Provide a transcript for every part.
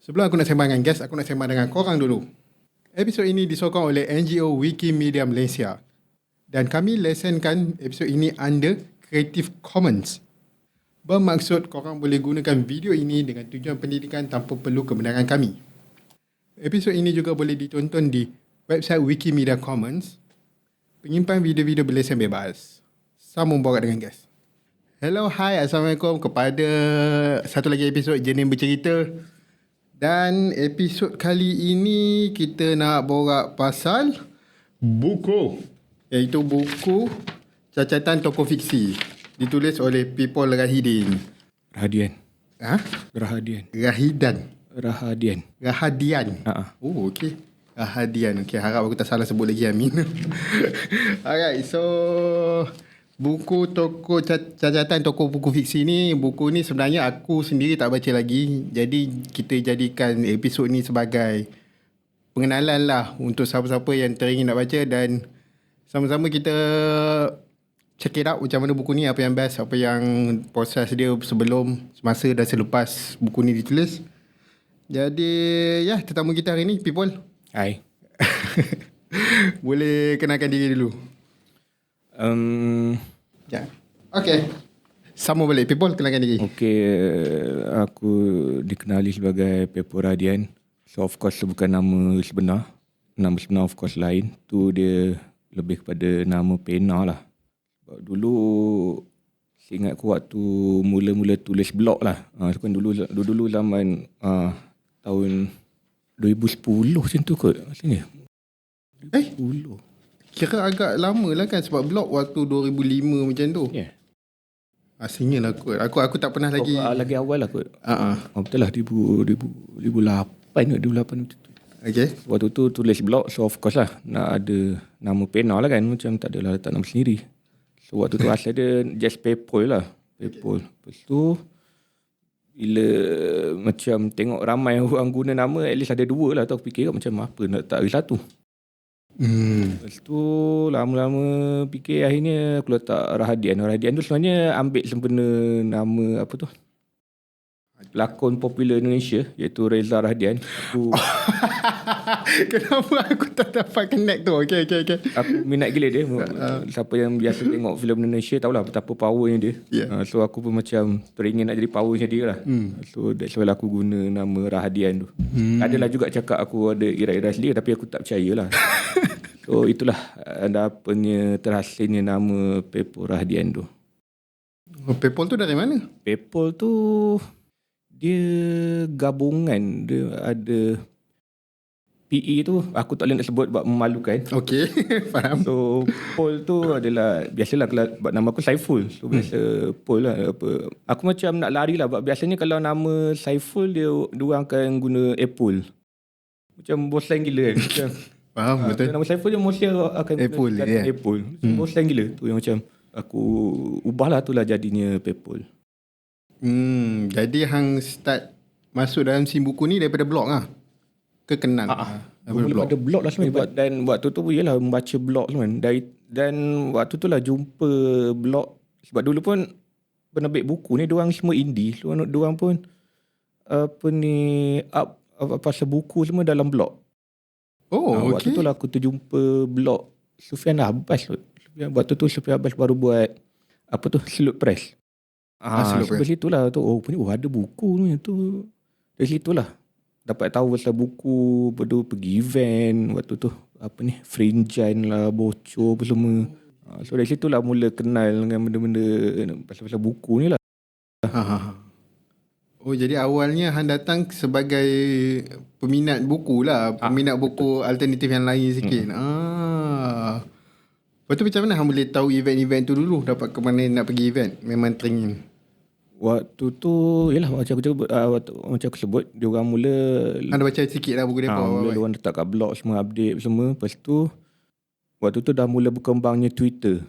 Sebelum aku nak sembang dengan guest, aku nak sembang dengan korang dulu. Episod ini disokong oleh NGO Wikimedia Malaysia. Dan kami lesenkan episod ini under Creative Commons. Bermaksud korang boleh gunakan video ini dengan tujuan pendidikan tanpa perlu kebenaran kami. Episod ini juga boleh ditonton di website Wikimedia Commons. Penyimpan video-video berlesen bebas. Sambung borak dengan guest. Hello, hi, Assalamualaikum kepada satu lagi episod Jenin Bercerita. Dan episod kali ini kita nak borak pasal buku. Iaitu buku Cacatan Tokoh Fiksi. Ditulis oleh Pipol Rahidin. Rahadian. Ha? Rahadian. Rahidan. Rahadian. Rahadian. Oh, okey. Rahadian. Okey, harap aku tak salah sebut lagi, Amin. Alright, so buku toko cacatan tokoh buku fiksi ni, buku ni sebenarnya aku sendiri tak baca lagi. Jadi kita jadikan episod ni sebagai pengenalan lah untuk siapa-siapa yang teringin nak baca, dan sama-sama kita check it out macam mana buku ni, apa yang best, apa yang proses dia sebelum, semasa dan selepas buku ni ditulis. Jadi ya, tetamu kita hari ni People. Hai. Boleh kenalkan diri dulu. Ya. Okay. Sama balik. People, kenalkan diri. Okay, aku dikenali sebagai Pepo Radian. So of course bukan nama sebenar. Nama sebenar of course lain. Tu dia lebih kepada nama pena lah. Sebab dulu ingat aku waktu mula-mula tulis blog lah. So kan dulu zaman tahun 2010 macam tu kot rasanya. 2010. Kira agak lama lah kan, sebab blog waktu 2005 macam tu. Ya. Asingnya lah kot. Aku tak pernah lagi. Lagi awal lah kot. Betul lah 2008 macam tu. Okay. Waktu tu tulis blog, so of course lah nak ada nama pena lah kan. Macam tak adalah letak nama sendiri. So waktu tu asal dia just Pepol lah. Pepol. Lepas tu bila macam tengok ramai orang guna nama, at least ada dua lah. Aku fikir macam apa nak tak ada satu. Lepas tu lama-lama fikir, akhirnya aku letak Rahadian. Rahadian tu sebenarnya ambil sempena nama apa tu, pelakon popular Indonesia, iaitu Reza Rahadian. Kenapa aku tak dapat connect tu? Okay. Aku minat gila dia. Siapa yang biasa tengok filem Indonesia tahulah betapa powernya dia. So aku pun macam teringin nak jadi power macam dia lah. So that's why aku guna nama Rahadian tu. Adalah juga cakap aku ada irat-irat sendiri, tapi aku tak percaya lah. So itulah apanya terhasilnya nama Pepo Rahadian tu. Pepol tu dari mana? Pepol tu dia gabungan. Dia ada PE tu, aku tak boleh nak sebut sebab memalukan. Okay, faham. So Pol tu adalah, biasalah kalau nama aku Saiful. So biasa Pol lah apa. Aku macam nak lari lah, sebab biasanya kalau nama Saiful dia orang akan guna Apple. Macam bosan gila kan. Macam faham, betul. Nama Saiful dia mesti akan Apple, guna Apple. Bosan gila tu yang macam aku ubahlah tu lah jadinya Pepol. Jadi hang start masuk dalam scene buku ni daripada blog lah? Ke kenal? Ada blog lah sebenarnya. Dan waktu tu ialah membaca blog sebenarnya. Dan waktu tu lah jumpa blog. Sebab dulu pun penerbit buku ni diorang semua indie. Diorang pun pasal buku semua dalam blog. Oh, waktu tu lah aku terjumpa blog Sufian Abbas. Waktu tu Sufian Abbas baru buat apa tu, Selut Press. Dari situlah tu, ada buku ni tu. Dari situlah dapat tahu pasal buku, pergi event waktu tu, apa ni, Frinjan lah, Bocor apa semua. So dari situlah mula kenal dengan benda-benda pasal buku ni lah. Oh, jadi awalnya hang datang sebagai peminat buku lah, peminat buku alternatif yang lain sikit. Lepas tu macam mana hang boleh tahu event-event tu dulu? Dapat ke mana nak pergi event? Memang teringin? Waktu tu, yelah macam aku sebut, diorang mula anda baca sikit lah buku mereka. Mula diorang letak kat blog semua, update semua. Lepas tu waktu tu dah mula berkembangnya Twitter.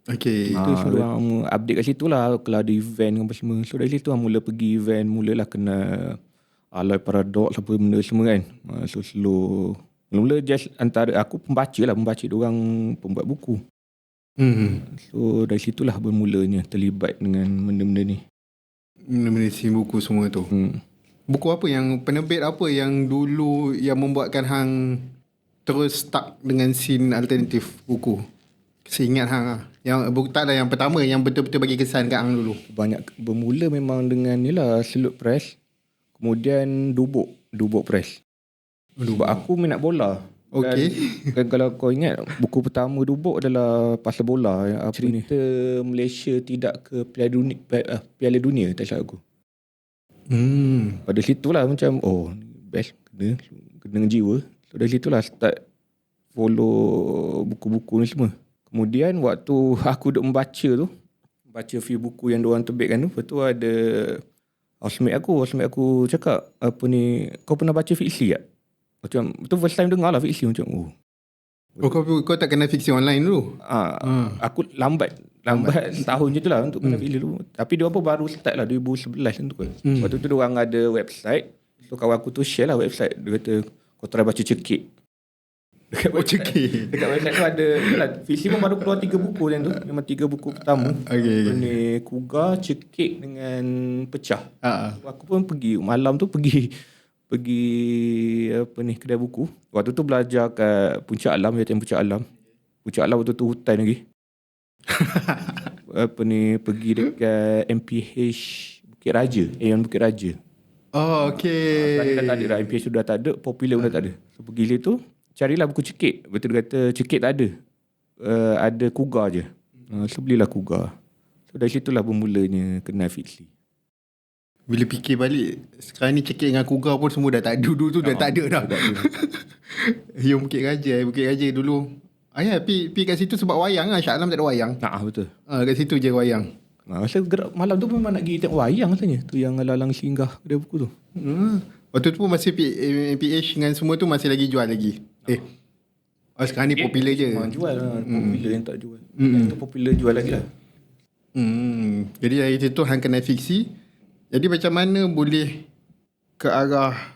Okay. Itu diorang update kat situ lah, kalau ada event apa semua. So dari situ mula pergi event, mulalah kenal Alloy Paradox apa benda semua kan. So slow. Mula just antara aku pembaca diorang pembuat buku. So dari situlah bermulanya terlibat dengan benda-benda ni. Benda-benda scene buku semua tu. Buku apa yang, penerbit apa yang dulu yang membuatkan hang terus stuck dengan scene alternatif buku? Seingat hang lah. Yang buku tak ada yang pertama yang betul-betul bagi kesan kat hang dulu. Banyak bermula memang dengan ni lah, Salute Press. Kemudian Dubuk Press. Sebab aku minat bola. Okey. Dan kalau kau ingat, buku pertama Dubuk adalah pasal bola. Cerita Malaysia tidak ke Piala Dunia, tak salah aku. Pada situ lah macam, oh best, kena jiwa. So dari situ lah start follow buku-buku ni semua. Kemudian waktu aku duk membaca tu, baca few buku yang diorang terbitkan tu, lepas tu ada housemate aku cakap, apa ni, kau pernah baca fiksi tak? Macam, itu first time dengar lah fiksi. Macam, kau tak kenal fiksi online dulu? Aku lambat tahun je tu lah untuk kenal fiksi dulu. Tapi dia pun baru start lah 2011 tu kan. Waktu tu diorang ada website. So kawan aku tu share lah website. Dia kata, kau try baca Cekik. Dekat website tu ada lah, fiksi pun baru keluar 3 buku macam tu. Memang 3 buku pertama. Ni Kugar, Cekik dengan Pecah. Aku pun pergi malam tu pergi apa ni, kedai buku. Waktu tu belajar kat Puncak Alam, Puncak Alam waktu tu hutan lagi. Apa ni, pergi dekat MPH Bukit Raja, Bukit Raja. Oh, okey. Dah tak ada dah, MPH sudah tak ada, Popular pun dah tak ada. So pergi situ, carilah buku Cekik. Betul dia kata Cekik tak ada. Ada Kugar je. So belilah Kugar. So dari situlah bermulanya kenal fiksi. Bila fikir balik, sekarang ni Cekik dengan Kugar pun semua dah tak ada. Dulu tu dah tak ada dah. Yang Bukit Raja dulu. Ayah pergi kat situ sebab wayang lah. Shah Alam tak ada wayang. Betul. Kat situ je wayang. Masa gerak malam tu memang nak pergi tengok wayang rasanya. Tu yang lalang singgah kedai buku tu. Waktu tu pun masih MPH dengan semua tu masih lagi jual lagi. Sekarang ni popular je. Memang jual lah. Popular yang tak jual. Itu popular jual lagi lah. Jadi dari situ hang kenal fiksi. Jadi macam mana boleh ke arah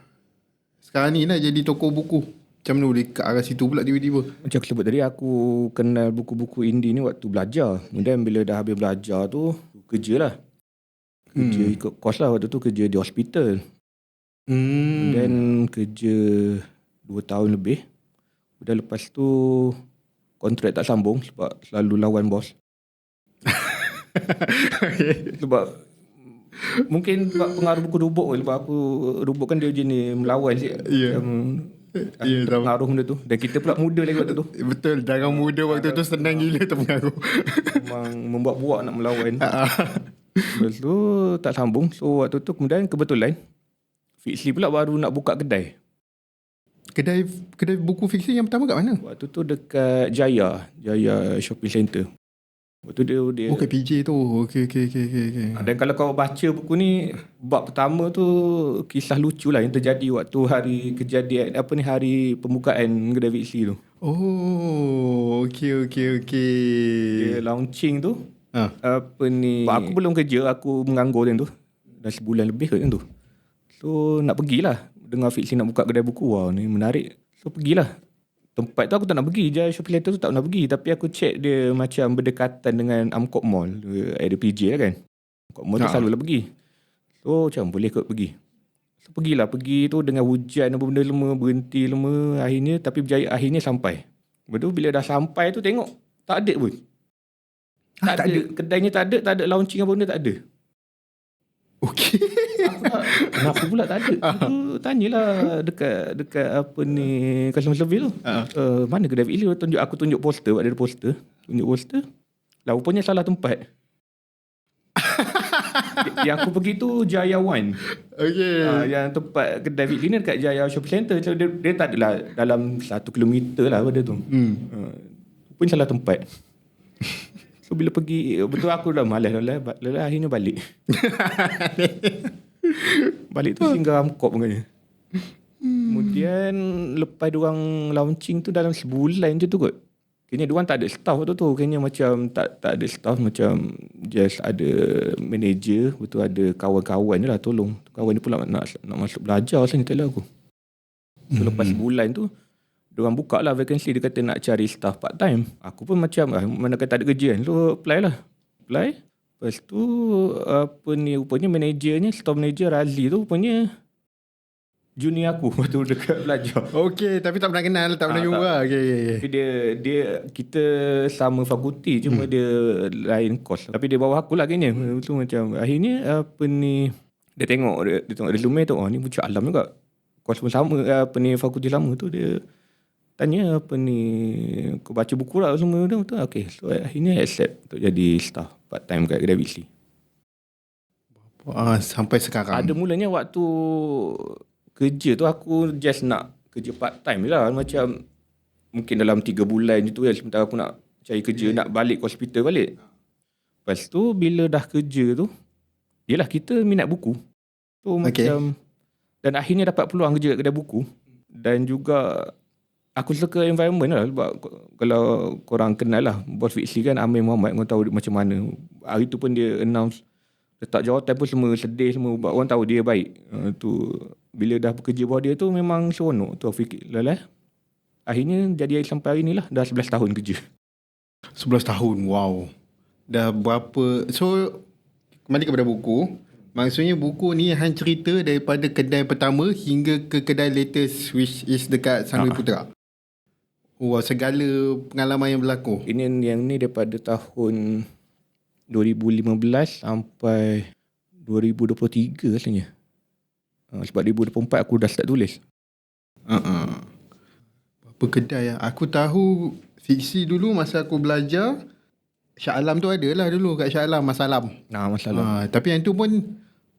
sekarang ni lah jadi toko buku? Macam mana boleh ke arah situ pula tiba-tiba? Macam aku sebut tadi, aku kenal buku-buku indie ni waktu belajar. Kemudian bila dah habis belajar tu, kerja lah. Kerja ikut kos lah. Waktu tu kerja di hospital. Kemudian kerja 2 tahun lebih. Kemudian lepas tu kontrak tak sambung sebab selalu lawan bos. Sebab mungkin sebab pengaruh buku Dubuk. Sebab aku Dubuk kan dia jenis melawan sikit. Pengaruh benda tu. Dan kita pula muda lagi waktu tu. Betul, darah muda waktu tu senang gila terpengaruh. Memang membuat-buat nak melawan. Lepas tu tak sambung. So waktu tu kemudian kebetulan fiksi pula baru nak buka kedai. Kedai buku fiksi yang pertama kat mana? Waktu tu dekat Jaya Shopping Center. Waktu dia kat PJ tu. Okey. Dan kalau kau baca buku ni, bab pertama tu kisah lucu lah yang terjadi waktu hari pembukaan kedai fiksi tu. Oh, okey. Dia launching tu. Apa ni, aku belum kerja, aku menganggur tu. Dah sebulan lebih kot tu. So nak pergilah dengar fiksi nak buka kedai buku. Wah, ni menarik. So pergilah. Tempat tu aku tak nak pergi. Jaya Shopping Center tu tak nak pergi. Tapi aku check dia macam berdekatan dengan Amcop Mall. Ada PJ lah kan. Amcop Mall tu selalu lah pergi. So macam boleh kot pergi. So pergi tu dengan hujan apa benda lama. Berhenti lama akhirnya. Tapi berjaya akhirnya sampai. Lepas tu bila dah sampai tu tengok tak ada pun. Tak ada. Kedainya tak ada launching apa benda tak ada. Okey. Kenapa pula tak ada? Aku tanyalah dekat apa ni, customer service tu. Mana kedai fiksi? Aku tunjuk poster, ada poster. Tunjuk poster. Lah rupanya salah tempat. Yang aku pergi tu Jaya One. Okey. Yang tempat kedai fiksi ni dekat Jaya Shopping Center. So, dia tak adalah dalam 1 kilometer lah pada tu. Rupanya salah tempat. So bila pergi, betul aku dah malas akhirnya balik. Balik tu singgah Amcop katanya. Kemudian lepas diorang launching tu dalam sebulan je tu kot. Kayaknya diorang tak ada staff waktu tu. Kayaknya macam tak ada staff, macam just ada manager. Betul ada kawan-kawan je lah tolong. Kawan ni pula nak masuk belajar rasanya, tak lah aku. So lepas sebulan tu diorang buka lah vacancy. Dia kata nak cari staff part time. Aku pun macam mana kata tak ada kerja kan. So apply. Lepas tu apa ni, rupanya managernya, store manager Razli tu rupanya junior aku waktu dekat belajar. Okey, tapi tak pernah kenal, tak pernah jumpa. Okey. Tapi dia kita sama fakulti, cuma dia lain course. Tapi dia bawah aku lah kayaknya. Tu macam akhirnya apa ni, dia tengok resume tu, ni bucak alam juga. Course pun sama, fakulti sama tu. Dia tanya apa ni, kau baca buku lah semua tu. Okey, so akhirnya accept untuk jadi staff part time kat kedai Bixi. Sampai sekarang. Ada mulanya waktu kerja tu aku just nak kerja part time lah, macam mungkin dalam 3 bulan je tu kan, sementara aku nak cari kerja, nak balik ke hospital balik. Lepas tu bila dah kerja tu, yelah kita minat buku tu macam, dan akhirnya dapat peluang kerja kat kedai buku. Dan juga aku suka environment lah, sebab kalau korang kenal lah bos Fiksi kan, Amir Muhammad, korang tahu macam mana. Hari tu pun dia announce letak jawatan pun semua sedih semua, sebab orang tahu dia baik. Tu bila dah bekerja bawah dia tu memang seronok tu, aku fikir lah. Akhirnya jadi sampai hari ni lah, dah 11 tahun kerja. 11 tahun, wow. Dah berapa, so kembali kepada buku. Maksudnya buku ni hang cerita daripada kedai pertama hingga ke kedai latest, which is dekat Sangui Putra. Wow, segala pengalaman yang berlaku. Ini yang ni daripada tahun 2015 sampai 2023 rasanya. Sebab 2024 aku dah start tulis. Berapa kedai lah. Aku tahu Fiksi dulu masa aku belajar, Shah Alam tu ada lah dulu kat Shah Alam, Mas Alam. Masalah. Tapi yang tu pun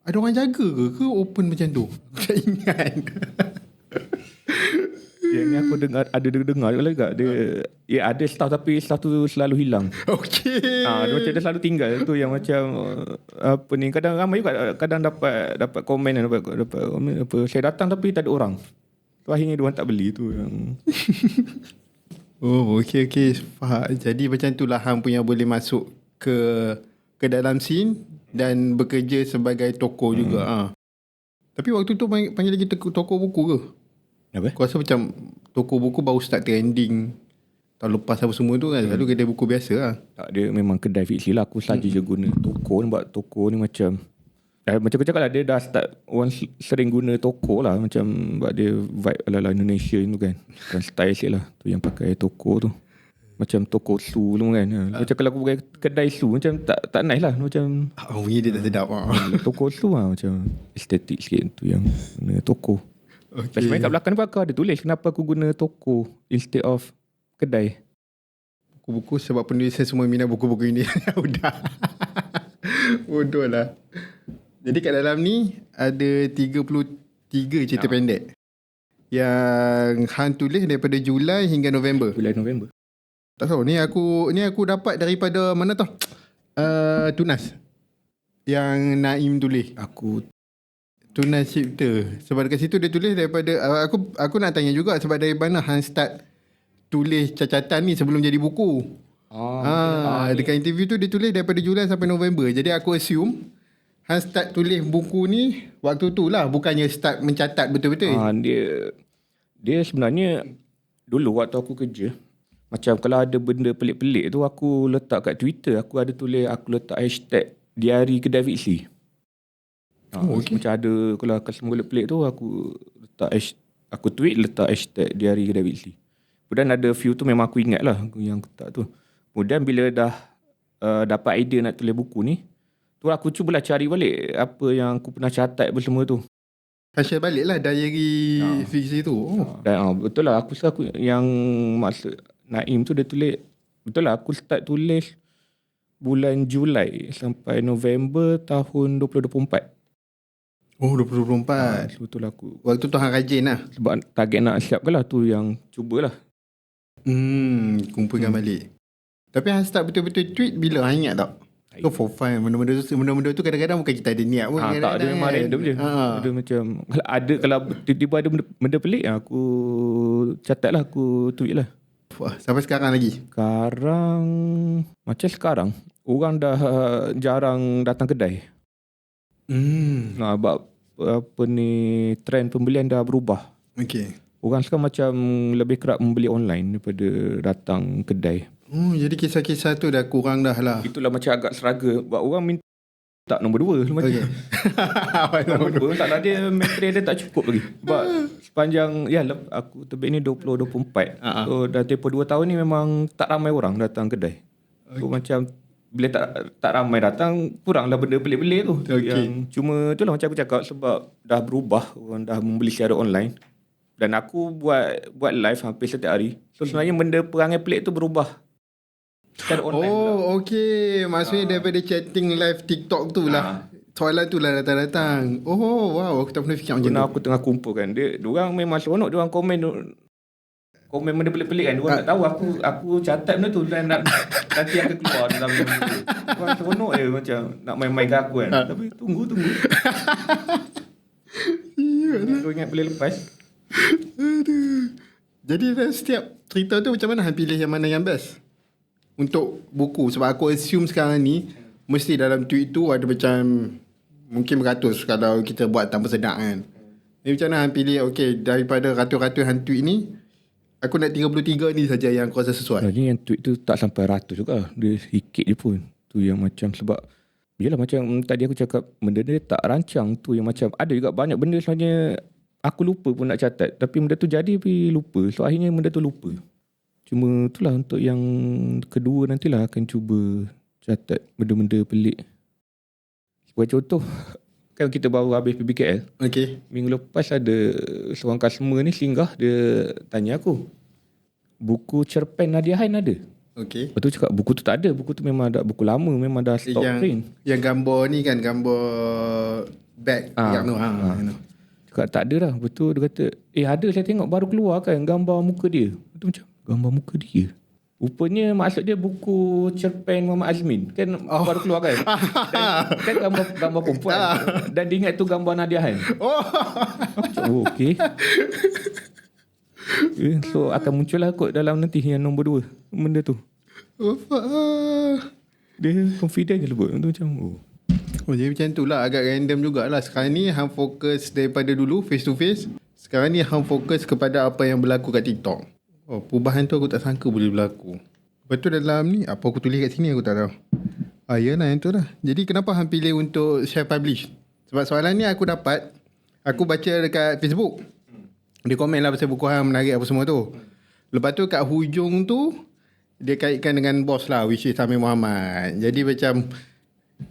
ada orang jaga ke open macam tu? Aku tak ingat. Yang ni aku dengar juga dia ada staff, tapi staff tu selalu hilang. Okey. Dia macam dia selalu tinggal tu, yang macam apa ni, kadang ramai juga, kadang dapat komen, dapat komen apa, saya datang tapi tak ada orang. Tu akhirnya dia orang tak beli tu yang. Okey. Faham. Jadi macam itulah hang punya boleh masuk ke dalam scene dan bekerja sebagai toko juga. Tapi waktu tu panggil lagi toko buku ke? Apa? Aku rasa macam toko buku baru start trending tahun lepas apa semua tu kan. Selalu kedai buku biasa lah. Tak, dia memang kedai Fiksi lah. Aku saja je guna toko ni, sebab toko ni macam aku cakap lah, dia dah start, orang sering guna toko lah, macam sebab dia vibe ala-ala Indonesia tu kan. Dan style sikit lah tu yang pakai toko tu. Macam toko su tu kan. Macam kalau aku pakai kedai su, macam tak nice lah. Macam bunyi dia tak sedap. toko su lah, macam estetik sikit tu yang guna toko. Okay. Sebenarnya kat belakang ni aku ada tulis kenapa aku guna toko instead of kedai. Buku-buku sebab penulisan semua minat buku-buku ini. Udah. Bodoh lah. Jadi kat dalam ni ada 33 cerita pendek yang hang tulis daripada Julai hingga November. Bulan November. Tak tahu, ni aku dapat daripada mana tau? Tunas. Yang Naim tulis. Tunas Cipta. Sebab dekat situ dia tulis daripada aku nak tanya juga, sebab dari mana hang start tulis cacatan ni sebelum jadi buku. Dekat interview tu dia tulis daripada Julai sampai November. Jadi aku assume hang start tulis buku ni waktu tu lah, bukannya start mencatat betul-betul. Dia sebenarnya dulu waktu aku kerja, macam kalau ada benda pelik-pelik tu aku letak kat Twitter, aku letak hashtag diari kedai Fiksi. Okay. Macam ada, kalau semua pelik tu aku tweet letak hashtag diari kedai Fiksi. Kemudian ada few tu memang aku ingat lah yang letak tu. Kemudian bila dah dapat idea nak tulis buku ni, tu aku cubalah cari balik apa yang aku pernah catat semua tu. Share balik lah diary Fiksi tu. Dan betul lah, aku yang maksud Naim tu dia tulis, betul lah aku start tulis bulan Julai sampai November tahun 2024. 2024. Betul lah aku. Waktu tu hang rajin lah. Sebab target nak siapkan lah tu yang cubalah. Kumpulkan balik. Tapi hang start betul-betul tweet bila hang ingat tak? Ke for fun. Benda-benda tu kadang-kadang bukan kita ada niat pun. Tak, dia memang random je. Dia macam kalau tiba-tiba ada benda pelik, aku catat lah, aku tweet lah. Sampai sekarang lagi? Sekarang orang dah jarang datang kedai. Sebab apa ni, trend pembelian dah berubah. Okay. Orang sekarang macam lebih kerap membeli online daripada datang kedai. Jadi kisah-kisah tu dah kurang dah lah. Itulah macam agak struggle. Sebab orang Tak nombor 2 macam. Okay. Nombor 2 tak dia materi dia tak cukup lagi. Sebab sepanjang aku terbit ni 2024. So dah tempoh 2 tahun ni memang tak ramai orang datang kedai. So macam bila tak ramai datang, kuranglah benda pelik-pelik tu. Yang cuma itulah macam aku cakap, sebab dah berubah, orang dah membeli secara online. Dan aku buat live hampir setiap hari. So sebenarnya benda perangai pelik tu berubah secara online pula. Okay. Maksudnya daripada chatting live TikTok tu lah. Soalan tu lah datang-datang. Oh, wow. Aku tak pernah fikir macam tu. Aku tengah kumpulkan. Diorang memang seronok. Diorang komen benda pelik-pelik kan. Diorang tak tahu aku catat benda tu. Dan nanti akan keluar dalam benda tu. Diorang seronok je macam nak main-main ke aku kan. Tapi tunggu. Aku ingat boleh lepas. Aduh. Jadi dalam setiap cerita tu macam mana Han pilih yang mana yang best untuk buku? Sebab aku assume sekarang ni mesti dalam tweet tu ada macam mungkin beratus kalau kita buat tanpa sedar kan. Jadi macam mana Han pilih, okay, daripada ratus-ratus Han tweet ni, aku nak 33 ni saja yang aku rasa sesuai. Jadi yang tweet tu tak sampai 100 juga. Dia sikit je pun. Tu yang macam sebab yelah macam tadi aku cakap, benda dia tak rancang. Tu yang macam ada juga banyak benda sebenarnya aku lupa pun nak catat. Tapi benda tu jadi tapi lupa. So akhirnya benda tu lupa. Cuma itulah untuk yang kedua nantilah akan cuba catat benda-benda pelik. Sebagai contoh, kan kita baru habis PBKL. Okay. Minggu lepas ada seorang customer ni singgah, dia tanya aku, buku cerpen Nadia Hain ada? Okay. Lepas tu cakap buku tu tak ada. Buku tu memang ada buku lama, memang dah stop print. Yang gambar ni kan, gambar bag yang tu. Cakap tak ada lah. Betul dia kata, ada saya tengok baru keluar kan gambar muka dia. Betul macam gambar muka dia. Rupanya maksud dia buku cerpen Muhammad Azmin. Kan baru keluar kan. Dan, kan gambar perempuan. Dan dia ingat tu gambar Nadia Han. Oh okay. So akan muncul lah kot dalam nanti yang nombor 2 benda tu. Dia confident je lebut. Macam jadi macam tu lah, agak random jugalah. Sekarang ni Han fokus daripada dulu face to face. Sekarang ni Han fokus kepada apa yang berlaku kat TikTok. Perubahan tu aku tak sangka boleh berlaku. Betul dalam ni, apa aku tulis kat sini aku tak tahu. Yalah yang tu lah. Jadi kenapa Han pilih untuk share publish? Sebab soalan ni aku dapat, aku baca dekat Facebook. Dia komen lah pasal buku Han menarik apa semua tu. Lepas tu kat hujung tu, dia kaitkan dengan bos lah, which is Amir Muhammad. Jadi macam,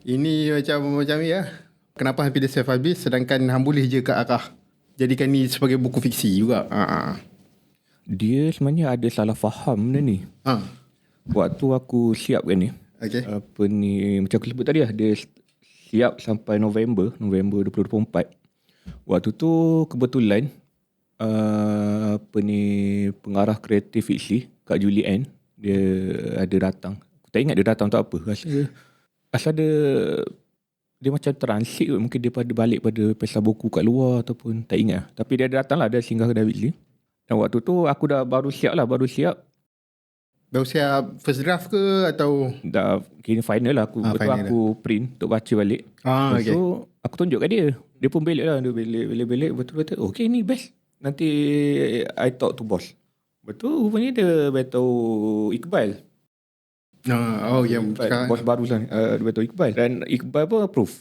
ini macam ni lah. Kenapa Han pilih share publish sedangkan Han boleh je kat arah jadikan ni sebagai buku fiksi juga. Dia sebenarnya ada salah faham benda ni. Waktu aku siapkan ni, okay. Apa ni, macam aku sebut tadi lah, dia siap sampai November 2024. Waktu tu kebetulan pengarah kreatif fiksi Kak Julie Ann, dia ada datang. Aku tak ingat dia datang untuk apa. Rasa dia macam transit kot. Mungkin dia balik pada pesta buku kat luar ataupun tak ingat. Tapi dia ada datang lah, dia singgah ke David Lee. Dan waktu tu aku dah baru siap. Baru siap first draft ke atau? Dah kini final lah. Aku print untuk baca balik. Okay. So aku tunjuk kat dia. Dia pun belik lah. Dia belik. Betul-betul. Okay ni best. Nanti I talk to boss. Betul rupanya dia beritahu Iqbal. Yang sekarang bos baru lah. Dia beritahu Iqbal. Dan Iqbal pun approve.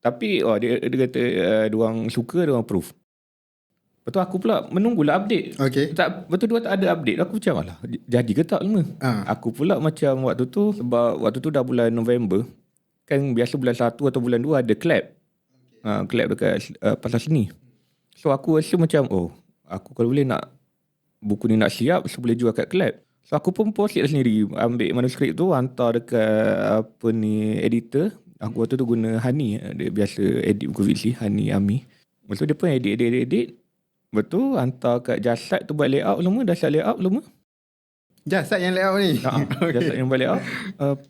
Tapi dia kata diorang suka, diorang approve. Betul aku pula menunggulah update. Okay. Betul dia tak ada update. Aku macam lah, jadi ke tak lama. Aku pula macam waktu tu, sebab waktu tu dah bulan November. Kan biasa bulan 1 atau bulan 2 ada collab. Collab dekat pasar seni. So aku rasa macam, aku kalau boleh nak buku ni nak siap, so boleh jual kat collab. So aku pun post sendiri, ambil manuskrip tu, hantar dekat editor. Aku waktu tu guna Hani, dia biasa edit buku fiksi, Hani Ami. Lepas tu dia pun edit. Betul, hantar kat Jasad tu buat layout semua, Jasad layout semua. Jasad yang layout ni? Jasad yang buat layout.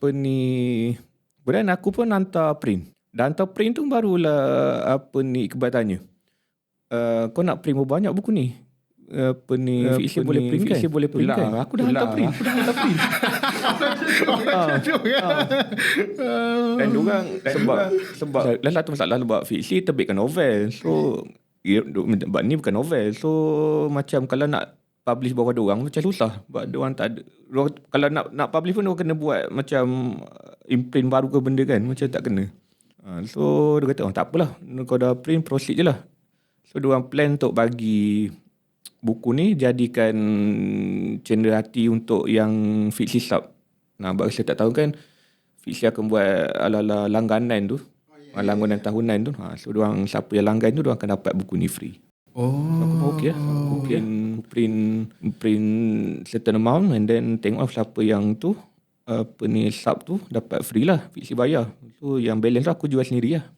Kemudian aku pun hantar print. Dan hantar print tu barulah Iqbal tanya. Kau nak print berapa banyak buku ni? Fiksi boleh print kan? Fiksi boleh print kan? Aku dah hantar print. Dan diorang sebab dah satu masalah sebab fiksi terbitkan novel. So ni bukan novel. So macam kalau nak publish bawah diorang macam susah. Sebab diorang tak ada. Kalau nak publish pun diorang kena buat macam imprint baru ke benda kan. Macam tak kena. So dia kata tak apalah, kau dah print, proceed je lah. So diorang plan untuk bagi buku ni jadikan cenderahati untuk yang fiksi sub. Bagi saya tak tahu kan, fiksi akan buat ala-ala langganan tu, langganan tahunan tu. So diorang, siapa yang langgan tu, diorang akan dapat buku ni free. Oh. Aku pun okey lah. Aku print certain amount and then tengok siapa yang tu sub tu dapat free lah, fiksi bayar. So yang balance aku jual sendiri lah.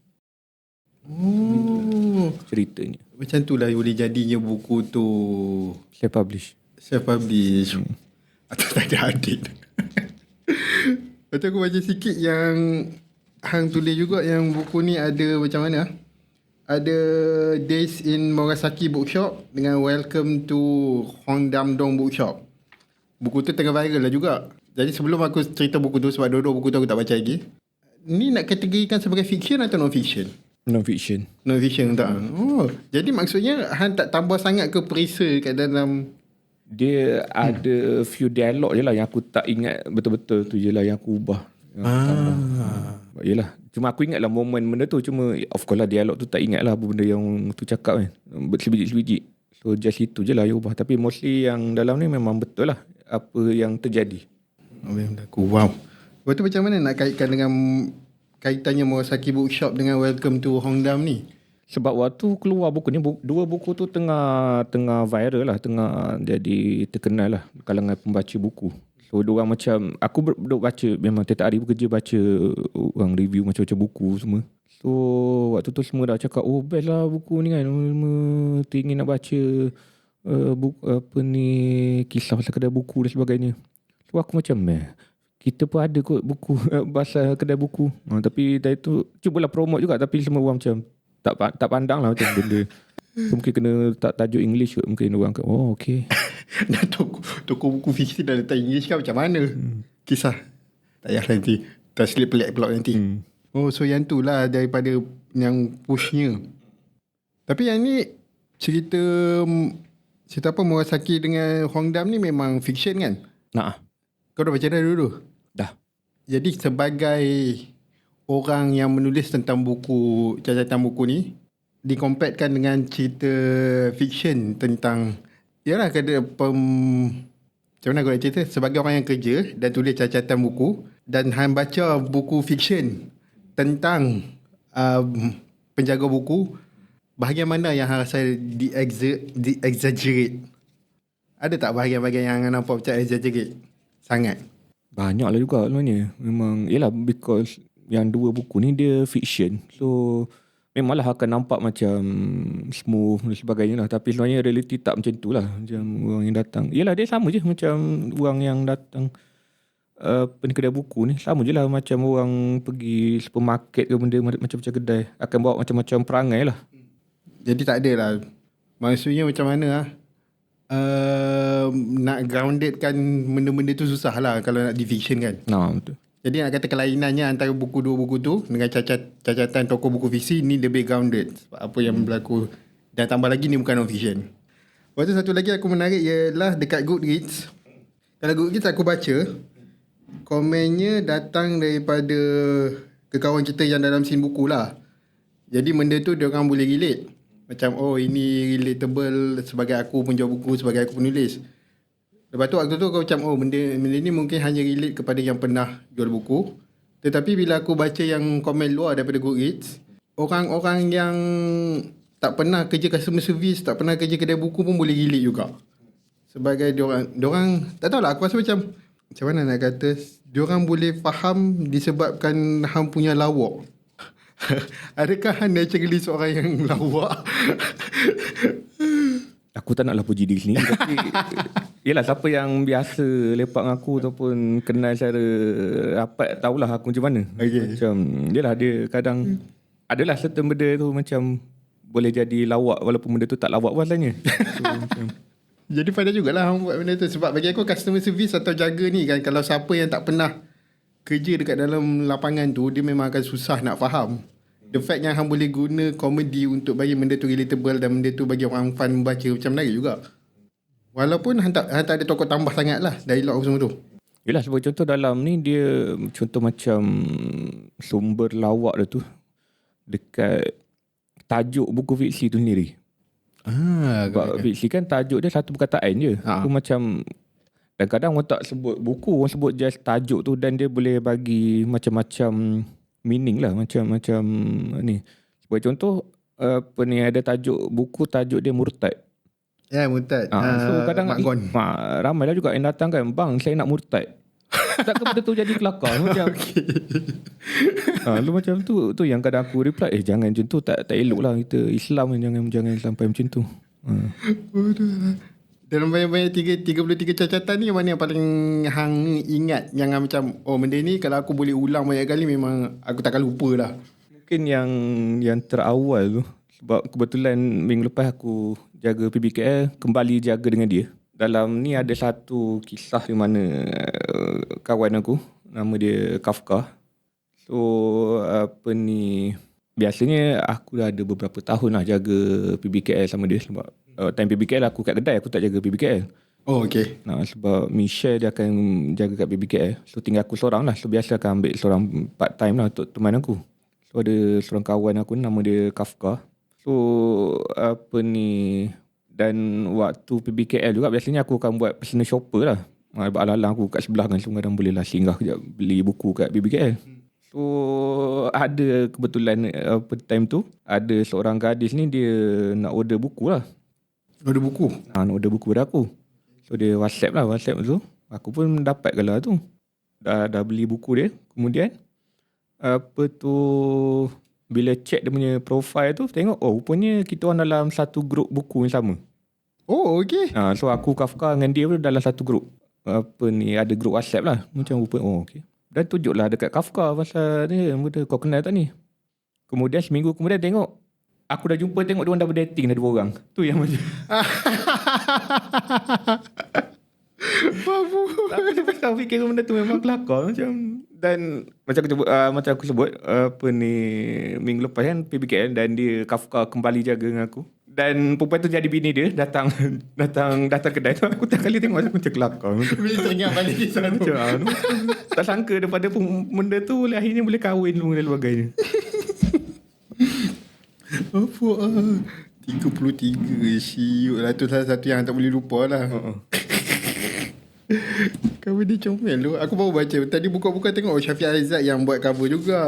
Oh. Ceritanya. Macam tu lah boleh jadinya buku tu Self-publish. Atau tak ada adik. Macam aku baca sikit yang hang tulis juga yang buku ni ada macam mana? Ada Days in Murasaki Bookshop dengan Welcome to Hongdamdong Bookshop. Buku tu tengah viral lah juga. Jadi sebelum aku cerita buku tu, sebab dua-dua buku tu aku tak baca lagi, ni nak kategorikan sebagai fiction atau non-fiction? Non-fiction. Non-fiction tak? Oh, jadi maksudnya hang tak tambah sangat ke perisa kat dalam. Dia ada few dialog je lah yang aku tak ingat betul-betul tu je lah yang aku ubah. Yelah, cuma aku ingat lah momen benda tu. Cuma of course lah dialog tu tak ingat lah apa benda yang tu cakap kan, sebiji-sebiji. So just itu je lah yang ubah. Tapi mostly yang dalam ni memang betul lah apa yang terjadi. Wow. Lepas tu macam mana nak kaitkan dengan kaitannya Murasaki Bookshop dengan Welcome to Hongdam ni? Sebab waktu keluar buku ni, dua buku tu tengah viral lah, tengah jadi terkenal lah kalangan pembaca buku. So diorang macam, aku duduk baca, memang tiap hari bekerja baca orang review macam-macam buku semua. So waktu tu semua dah cakap, oh best lah buku ni kan, teringin nak baca buku, kisah pasal kedai buku dan sebagainya. So aku macam, kita pun ada kot buku pasal kedai buku. Tapi dari tu cubalah promote juga, tapi semua orang macam tak pandang lah macam benda. So, mungkin kena tajuk English kot. Mungkin orang kata, oh okay. Dah toko buku fiksi dah letak English kan macam mana? Kisah. Tak payah nanti. Translate pelik pula nanti. Oh, so yang tu lah daripada yang pushnya. Tapi yang ni cerita apa Murasaki dengan Hongdam ni memang fiction kan? Kau dah baca dah dulu? Dah. Jadi sebagai orang yang menulis tentang buku, catatan buku ni, dikompetkan dengan cerita fiction tentang, yalah kena macam mana aku nak cerita, sebagai orang yang kerja dan tulis catatan buku dan hang baca buku fiction tentang penjaga buku, bahagian mana yang hang rasa di-exaggerate? Ada tak bahagian-bahagian yang hang nampak macam exaggerate sangat? Banyak lah juga sebenarnya. Memang, yelah, because yang dua buku ni dia fiction. So memanglah akan nampak macam smooth dan sebagainya lah. Tapi sebenarnya reality tak macam tu lah. Macam orang yang datang, yelah dia sama je macam orang yang datang kedai buku ni. Sama je lah macam orang pergi supermarket ke benda macam-macam kedai. Akan bawa macam-macam perangai lah. Jadi tak ada lah. Maksudnya macam mana lah, nak groundedkan benda-benda tu susah lah kalau nak di fiction kan. Betul. Jadi nak kata kelainannya antara dua buku tu dengan cacatan toko buku fiksi ni lebih grounded. Sebab apa yang berlaku. Dan tambah lagi ni bukan non-fiction. Lepas tu satu lagi aku menarik ialah dekat Goodreads. Kalau Goodreads aku baca, komennya datang daripada kekawan kita yang dalam scene buku lah. Jadi benda tu diorang boleh relate. Macam ini relatable sebagai aku penjual buku, sebagai aku penulis. Lepas tu waktu tu aku macam benda ni mungkin hanya relate kepada yang pernah jual buku. Tetapi bila aku baca yang komen luar daripada Goodreads, orang-orang yang tak pernah kerja customer service, tak pernah kerja kedai buku pun boleh relate juga. Sebagai diorang tak tahulah, aku rasa macam mana nak kata, diorang boleh faham disebabkan hang punya lawak. Adakah hang naturally seorang yang lawak? Aku tak naklah puji diri sendiri. Tapi yelah, siapa yang biasa lepak dengan aku ataupun kenal secara rapat tahulah aku macam mana. Macam yelah, dia kadang adalah certain benda tu macam boleh jadi lawak walaupun benda tu tak lawak pun asalnya. So, jadi pandai jugalah hang buat benda tu. Sebab bagi aku customer service atau jaga ni kan, kalau siapa yang tak pernah kerja dekat dalam lapangan tu, dia memang akan susah nak faham. The fact yang hang boleh guna komedi untuk bagi benda tu relatable dan benda tu bagi orang fun membaca, macam menarik juga. Walaupun hang tak ada tokoh tambah sangat lah dialog semua tu. Yelah, sebagai contoh dalam ni dia contoh macam sumber lawak dia tu. dekat tajuk buku fiksi tu sendiri. Sebab fiksi kan tajuk dia satu perkataan je. Aku macam kadang-kadang orang tak sebut buku, orang sebut just tajuk tu dan dia boleh bagi macam-macam meaning lah, macam-macam ni. Sebagai contoh, ada buku tajuk dia Murtad. Ya, Murtad. So kadang ramai lah juga yang datang kan, bang saya nak murtad. Takkan benda tu jadi kelakar macam. Lu macam tu yang kadang aku reply, jangan macam tu, tak elok lah, kita Islam jangan sampai macam tu. Dalam banyak-banyak 33 cacatan ni, mana yang paling hang ingat yang macam benda ni kalau aku boleh ulang banyak kali memang aku takkan lupa lah? Mungkin yang terawal tu, sebab kebetulan minggu lepas aku jaga PBKL, kembali jaga dengan dia. Dalam ni ada satu kisah di mana kawan aku, nama dia Kafka. So biasanya aku dah ada beberapa tahun lah jaga PBKL sama dia, sebab time PBKL aku kat kedai, aku tak jaga PBKL. Oh, okay. Sebab Michelle dia akan jaga kat PBKL. So tinggal aku seorang lah. So biasa akan ambil seorang part time lah untuk teman aku. So ada seorang kawan aku nama dia Kafka. So dan waktu PBKL juga biasanya aku akan buat personal shopper lah. Alang-alang aku kat sebelah kan, so kadang boleh lah singgah kejap beli buku kat PBKL. So ada kebetulan time tu ada seorang gadis ni, dia nak order buku lah. Order buku? Nak order buku pada aku. So dia WhatsApp tu. Aku pun dapat lah tu. Dah beli buku dia. Kemudian bila check dia punya profile tu, tengok rupanya kita orang dalam satu grup buku yang sama. Oh, okay. So aku Kafka dengan dia pun dalam satu grup. Ada grup WhatsApp lah. Macam rupanya okay. Dan tunjuklah dekat Kafka pasal ni, kau kenal tak ni? Kemudian seminggu kemudian tengok, aku dah jumpa, tengok dia orang dah berdating dah 2 orang. Tu yang macam babu. Aku tak fikir benda tu memang kelakar macam. Dan macam aku sebut minggu lepas kan PBKL, dan dia Kafka kembali jaga dengan aku. Dan perempuan tu jadi bini dia, datang kedai tu. Aku tak kali tengok macam kelakar. Bila teringat balik kisah tu. Tak sangka daripada benda tu akhirnya boleh kahwin dan sebagainya. Apa 33 siut lah, tu salah satu yang tak boleh lupa lah. Cover dia comel tu. Aku baru baca tadi, buka-buka tengok Syafiq Aizat yang buat cover juga.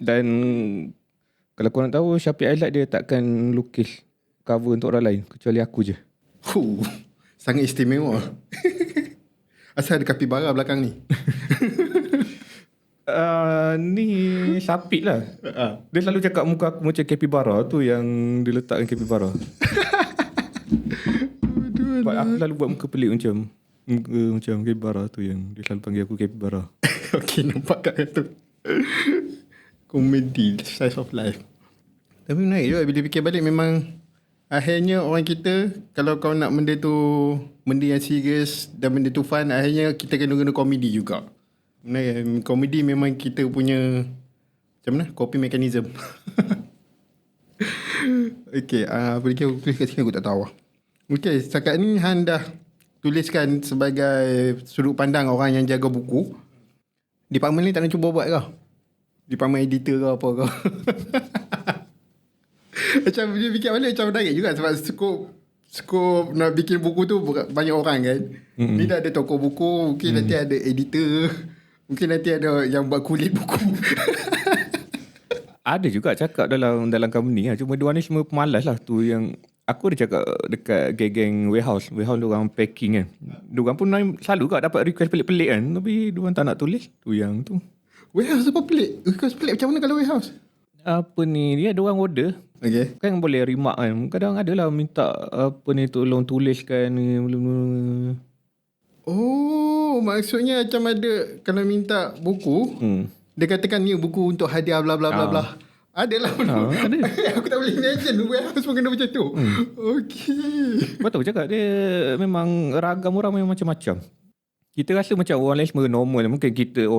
Dan kalau korang tahu, Syafiq Aizat dia takkan lukis cover untuk orang lain kecuali aku je. Sangat istimewa. Asal ada kapibara belakang ni. Ni Syafiq lah. Dia selalu cakap muka aku macam kapibara tu, yang dia letakkan kapibara. Sebab aku selalu buat muka pelik macam kapibara tu, yang dia selalu panggil aku kapibara. Okay, nampak kat tu. Komedi, slice of life. Tapi menarik juga bila fikir balik. Memang akhirnya orang kita, kalau kau nak benda yang serius dan benda tu fun, akhirnya kita kena guna komedi juga. Komedi memang kita punya macam mana, coping mechanism. Okay, boleh aku tulis kat sini, aku tak tahu. Okay, setakat ni Han dah tuliskan sebagai sudut pandang orang yang jaga buku. Department ni tak nak cuba buat kau? Department editor ke apa kau? Macam dia fikir balik macam menarik juga, sebab skop nak bikin buku tu banyak orang kan. Ni dah ada toko buku, mungkin nanti ada editor, mungkin nanti ada yang buat kulit buku. Ada juga cakap dalam company lah. Cuma diorang ni semua pemalas lah. Tu yang aku ada cakap dekat geng-geng warehouse diorang packing kan. Diorang pun selalu juga dapat request pelik-pelik kan, tapi diorang tak nak tulis. Tu yang tu. Warehouse apa pelik? Request pelik macam mana kalau warehouse? Dia diorang order. Okay. Kan boleh remark kan. Kadang ada lah minta tolong tuliskan ni. Oh, maksudnya macam ada kalau minta buku, dia katakan ni buku untuk hadiah bla bla bla bla. Adalah benda. Ada. Aku tak boleh imagine warehouse pun kena macam tu. Okay. Betul cakap, dia memang ragam orang memang macam-macam. Kita rasa macam orang lain semua normal. Mungkin kita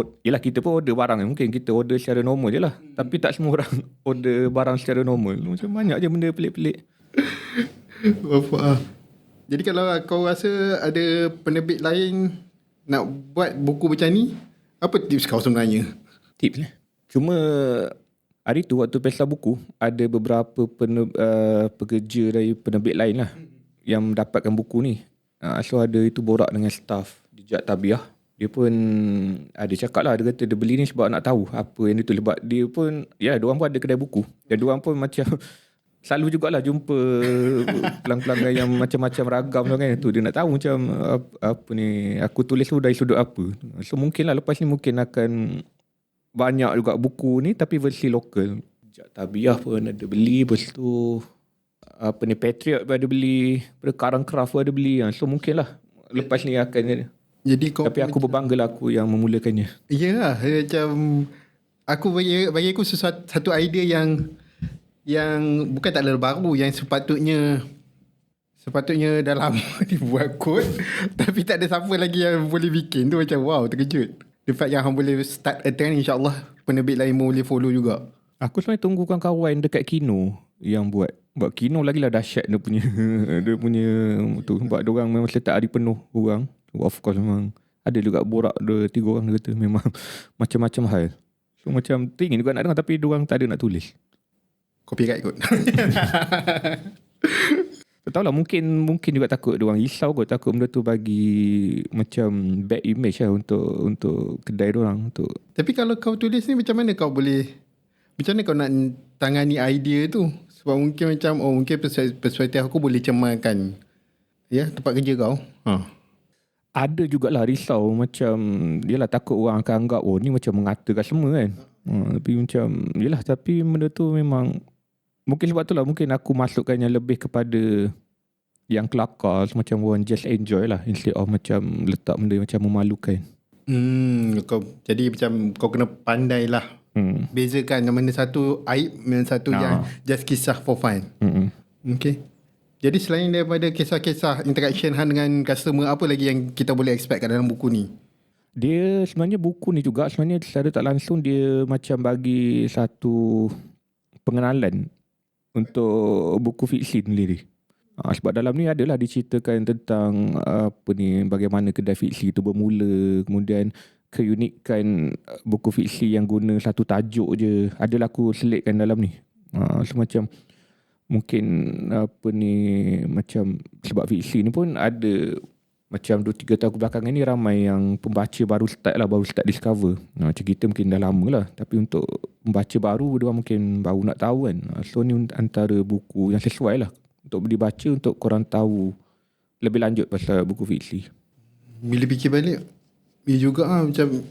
pun order barang. Mungkin kita order secara normal je lah. Tapi tak semua orang order barang secara normal. Macam banyak je benda pelik-pelik. Jadi kalau kau rasa ada penerbit lain nak buat buku macam ni, apa tips kau sebenarnya? Tips lah. Cuma Hari tu waktu pesta buku, ada beberapa pekerja dari penerbit lain lah yang mendapatkan buku ni. So ada itu borak dengan staff di Jad Tabiah. Dia pun ada cakap lah, dia kata dia beli ni sebab nak tahu apa yang dia tulis. Sebab dia pun, diorang pun ada kedai buku. Dan diorang pun macam selalu jugalah jumpa pelanggan yang macam-macam ragam kan. Tu dia nak tahu macam apa ni, aku tulis tu dari sudut apa. So mungkin lah lepas ni mungkin akan banyak juga buku ni tapi versi lokal. Jad Tabiah pun ada beli. Lepas tu apa ni, Patriot pun ada beli. Karang Craft pun ada beli. So mungkin lah lepas ni akan. Jadi tapi aku berbangga lah aku yang memulakannya. Yalah, macam aku bagi aku satu idea yang bukan tak lalu baru, yang sepatutnya dah lama dibuat kod tapi tak ada siapa lagi yang boleh bikin tu. Macam wow, terkejut. The fact yang hang boleh start a trend, insyaAllah penerbit lain boleh follow juga. Aku sebenarnya tunggu kawan-kawan dekat Kino yang buat. Sebab Kino lagi lah dahsyat dia punya dia punya tu. Sebab diorang memang setiap hari penuh orang. Of course memang ada juga borak 2-3 orang dia kata memang macam-macam hal. So macam teringin juga nak dengar tapi diorang tak ada nak tulis. Copyright kot. Tak tahulah, mungkin juga takut diorang risau kot, takut benda tu bagi macam bad image lah untuk kedai diorang. Tapi kalau kau tulis ni macam mana kau nak tangani idea tu? Sebab mungkin macam mungkin perspektif aku boleh cemarkan tempat kerja kau. Ada jugalah risau macam yelah, takut orang akan anggap ni macam mengatakan semua kan. Tapi macam yelah, tapi benda tu memang mungkin sebab tu lah mungkin aku masukkannya lebih kepada yang kelakar, macam orang just enjoy lah instead of macam letak benda macam memalukan. Jadi macam kau kena pandai lah bezakan mana satu aib, mana satu yang just kisah for fun. Okay. Jadi selain daripada kisah-kisah interaction hang dengan customer, apa lagi yang kita boleh expect kat dalam buku ni? Dia sebenarnya buku ni juga sebenarnya secara tak langsung dia macam bagi satu pengenalan untuk buku fiksi sendiri. Sebab dalam ni adalah diceritakan tentang bagaimana kedai fiksi itu bermula, kemudian keunikan buku fiksi yang guna satu tajuk je adalah aku selitkan dalam ni. Semacam mungkin macam sebab fiksi ni pun ada macam 2-3 tahun kebelakangan ni ramai yang pembaca baru start discover. Macam kita mungkin dah lama lah, tapi untuk pembaca baru dia mungkin baru nak tahu kan. So ni antara buku yang sesuai lah untuk dibaca, untuk korang tahu lebih lanjut pasal buku fiksi. Bila fikir balik, juga macam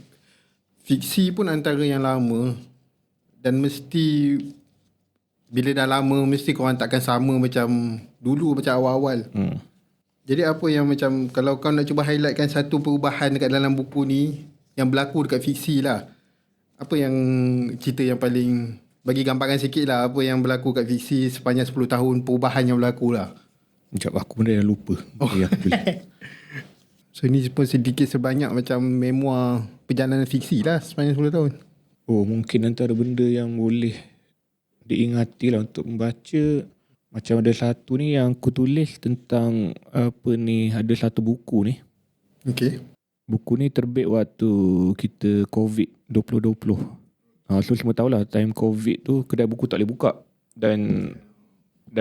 fiksi pun antara yang lama, dan mesti bila dah lama mesti korang takkan sama macam dulu, macam awal-awal. Jadi apa yang macam kalau kau nak cuba highlightkan satu perubahan dekat dalam buku ni yang berlaku dekat fiksi lah, apa yang cerita yang paling, bagi gambaran sikit lah apa yang berlaku kat fiksi sepanjang 10 tahun, perubahan yang berlaku lah. Sekejap, aku benda dah lupa. So ni pun sedikit sebanyak macam memoir perjalanan fiksi lah sepanjang 10 tahun. Mungkin antara benda yang boleh diingati lah untuk membaca, macam ada satu ni yang aku tulis tentang ada satu buku ni. Okay. Buku ni terbit waktu kita COVID 2020. So semua tahulah time COVID tu kedai buku tak boleh buka, dan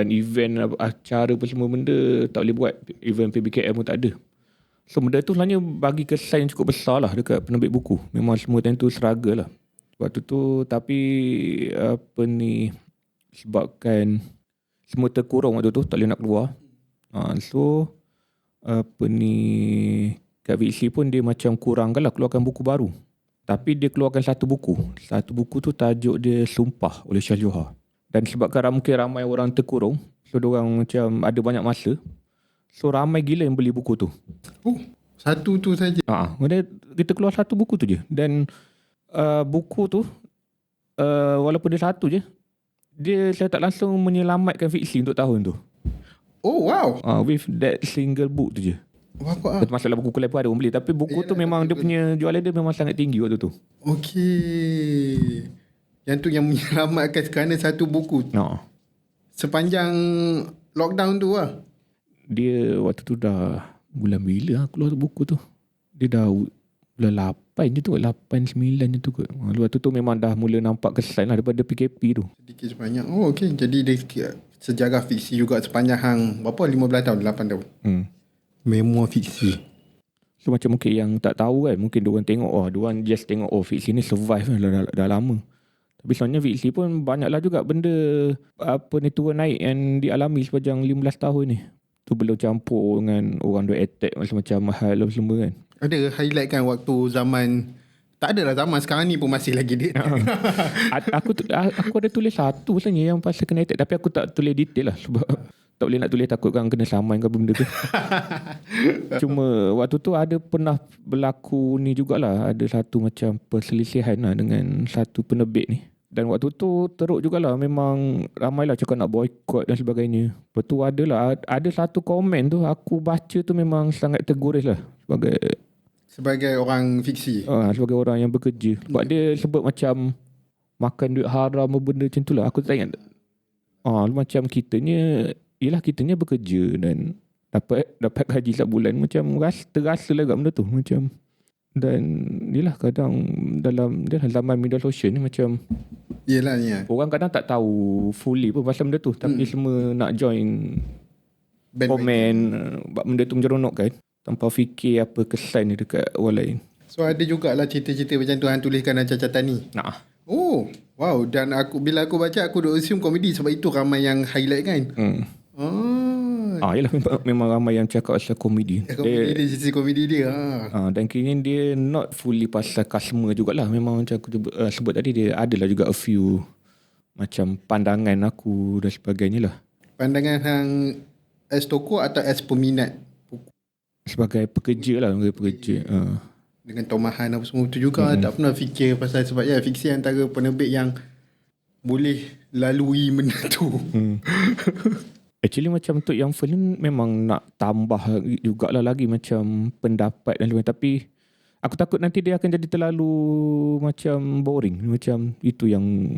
event acara pun semua benda tak boleh buat. Event PBKM pun tak ada. So benda tu sebenarnya bagi kesan yang cukup besar lah dekat penerbit buku. Memang semua time tu struggle lah waktu tu. Tapi sebabkan semua terkurung waktu tu, tak boleh nak keluar. So kat fiksi pun dia macam kurangkan lah keluarkan buku baru. Tapi dia keluarkan satu buku. Satu buku tu tajuk dia Sumpah oleh Syah Johar. Dan sebabkan mungkin ramai orang terkurung, so diorang macam ada banyak masa, so ramai gila yang beli buku tu. Satu tu saja. Kita keluar satu buku tu je. Dan buku tu walaupun dia satu je, dia saya tak langsung menyelamatkan fiksi untuk tahun tu. Oh wow. With that single book tu je. Masalah buku lain pun ada orang beli, tapi buku tu memang dia punya jualan dia memang sangat tinggi waktu tu. Okey. Yang tu yang menyelamatkan kerana satu buku. Sepanjang lockdown tu lah. Dia waktu tu dah bulan bila keluar buku tu. Dia dah Bulan 8 je tu kot, 8, 9 je tu kot. Lepas tu memang dah mula nampak kesan lah daripada PKP tu. Sedikit sebanyak. Oh, okey. Jadi dia sejarah fiksi juga sepanjang hang berapa? 15 tahun, 8 tahun. Memoir fiksi. So macam mungkin yang tak tahu kan, mungkin diorang tengok, diorang just tengok, fiksi ni survive dah lama. Tapi sebenarnya fiksi pun banyaklah juga benda turun naik yang dialami sepanjang 15 tahun ni. Tu belum campur dengan orang duk attack macam-macam hal apa semua kan. Ada highlight kan waktu zaman, tak adalah zaman sekarang ni pun masih lagi dia. Aku ada tulis satu sebenarnya yang pasal kena attack, tapi aku tak tulis detail lah sebab tak boleh nak tulis, takut kan kena saman ke benda tu. Cuma waktu tu ada pernah berlaku ni jugalah, ada satu macam perselisihan lah dengan satu penerbit ni. Dan waktu tu teruk jugalah, memang ramailah cakap nak boycott dan sebagainya. Lepas tu ada satu komen tu aku baca tu memang sangat terguris lah Sebagai orang fiksi. Sebagai orang yang bekerja. Sebab dia sebut macam makan duit haram benda macam tu lah. Aku tak ingat. Macam kitanya bekerja dan dapat gaji setiap bulan. Macam terasa lah kat benda tu. Macam, dan yelah kadang dalam zaman media sosial ni macam yelah ni lah. Orang kadang tak tahu fully pun pasal benda tu. Tapi semua nak join komen buat benda tu menyeronok kan, tanpa fikir apa kesan dia dekat orang lain. So ada jugalah cerita-cerita macam tu hang tuliskan dalam catatan ni. Oh, wow. Dan bila aku baca, aku dah assume komedi sebab itu ramai yang highlight kan. Yelah memang ramai yang cakap pasal komedi. Dia sisi komedi dia. Dan kini dia not fully pasal customer jugalah. Memang macam aku sebut tadi, dia adalah juga a few macam pandangan aku dan sebagainya lah. Pandangan hang as tokoh atau as peminat? Sebagai pekerja lah, dengan tomahan apa semua tu juga. Tak pernah fikir pasal, sebab fiksi antara penerbit yang boleh lalui benda tu. Actually macam untuk yang film memang nak tambah jugalah lagi macam pendapat dan sebagainya. Tapi aku takut nanti dia akan jadi terlalu macam boring. Macam itu yang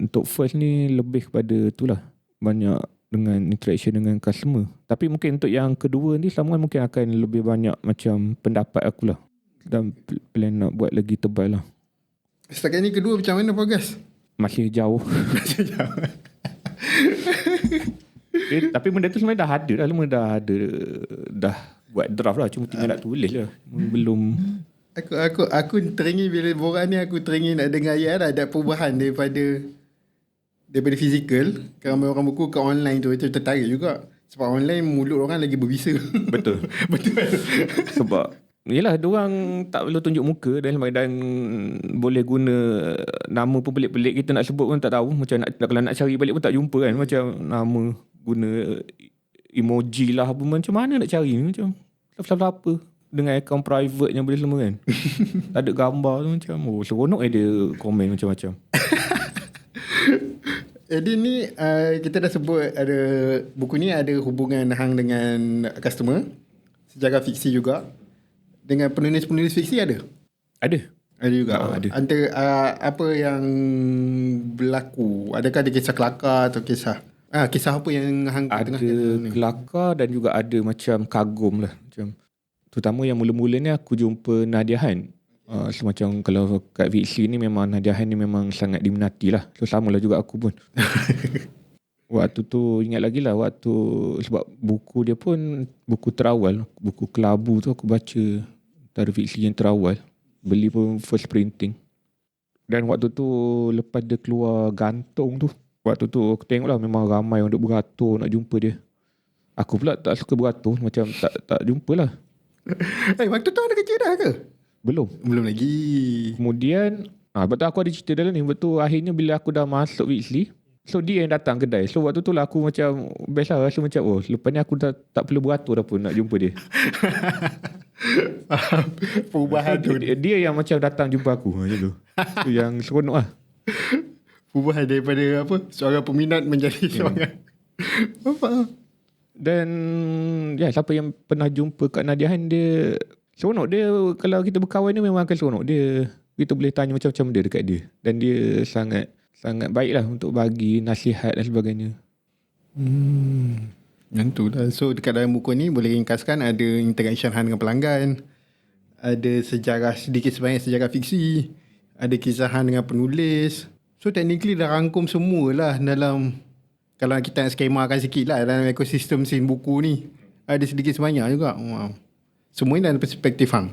untuk first ni lebih kepada itulah, banyak dengan interaction dengan customer. Tapi mungkin untuk yang kedua ni sama mungkin akan lebih banyak macam pendapat akulah. Dan plan nak buat lagi tebal lah. Setakat ni kedua macam mana progress? Masih jauh. Tapi benda tu sebenarnya dah ada lah. Dah buat draft lah. Cuma tinggal nak tulis lah. Belum. Aku teringin bila borang ni, aku teringin nak dengar ada perubahan daripada fizikal ke ramai orang buku ke online tu. Itu tertarik juga. Sebab online mulut orang lagi berbisa. Betul. Sebab yelah, diorang tak perlu tunjuk muka dan boleh guna nama pun pelik-pelik. Kita nak sebut pun tak tahu. Macam kalau nak cari balik pun tak jumpa kan. Macam nama guna emoji lah apa, macam mana nak cari ni, macam apa dengan akaun private yang boleh semua kan. Tak ada gambar tu, macam seronok dia komen macam-macam. Jadi ni kita dah sebut ada buku ni ada hubungan hang dengan customer, sejarah fiksi juga. Dengan penulis-penulis fiksi ada? Ada juga. Ada. Antara apa yang berlaku? Adakah ada kisah kelakar atau kisah apa yang hang tengah ada kelakar dan juga ada macam kagum lah. Macam terutama yang mula-mula ni aku jumpa Nadia Han. Semacam kalau kat fiksi ni memang Nadia Han ni memang sangat diminati lah. So samalah juga aku pun. Waktu tu ingat lagi lah, sebab buku dia pun buku terawal, buku Kelabu tu aku baca antara fiksi yang terawal. Beli pun first printing. Dan waktu tu lepas dia keluar gantung tu, waktu tu aku tengok lah memang ramai orang duk beratur nak jumpa dia. Aku pula tak suka beratur, macam tak jumpa lah. Waktu tu ada kerja dah ke? Belum lagi. Kemudian betul aku ada cerita dalam ni. Betul akhirnya bila aku dah masuk fiksi, so dia yang datang kedai. So waktu tu lah aku macam best lah, rasa macam lepas ni aku dah tak perlu beratur dah pun nak jumpa dia. Perubahan tu dia yang macam datang jumpa aku macam tu. Tu yang seronok lah. Perubahan daripada seorang peminat menjadi seorang dan siapa yang pernah jumpa Kak Nadia Han, dia seronok. Dia kalau kita berkawan ni memang akan seronok. Kita boleh tanya macam-macam dia dekat dia. Dan dia sangat baik lah untuk bagi nasihat dan sebagainya. Yang tu lah. So dekat dalam buku ni boleh ringkaskan ada interaction Han dengan pelanggan, ada sejarah, sedikit sebanyak sejarah fiksi, ada kisahan dengan penulis. So technically dah rangkum semualah dalam, kalau kita nak skemakan sikit lah dalam ekosistem scene buku ni. Ada sedikit sebanyak juga. Wow. Semua ni dalam perspektif hang.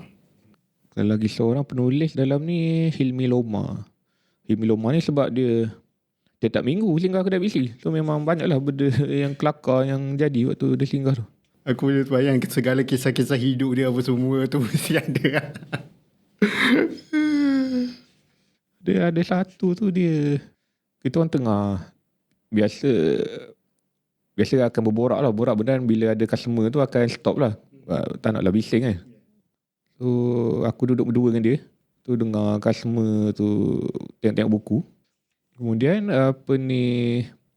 Lagi seorang penulis dalam ni Hilmi Loma. Hilmi Loma ni sebab dia tiap minggu singgah kedai bisi. So memang banyaklah benda yang kelakar yang jadi waktu dia singgah tu. Aku boleh bayang segala kisah-kisah hidup dia apa semua tu mesti ada. Dia ada satu tu dia, kita orang tengah biasa akan berborak lah. Borak benar bila ada customer tu akan stop lah. Tak naklah bising kan. So aku duduk berdua dengan dia. Tu dengar customer tu tengok-tengok buku. Kemudian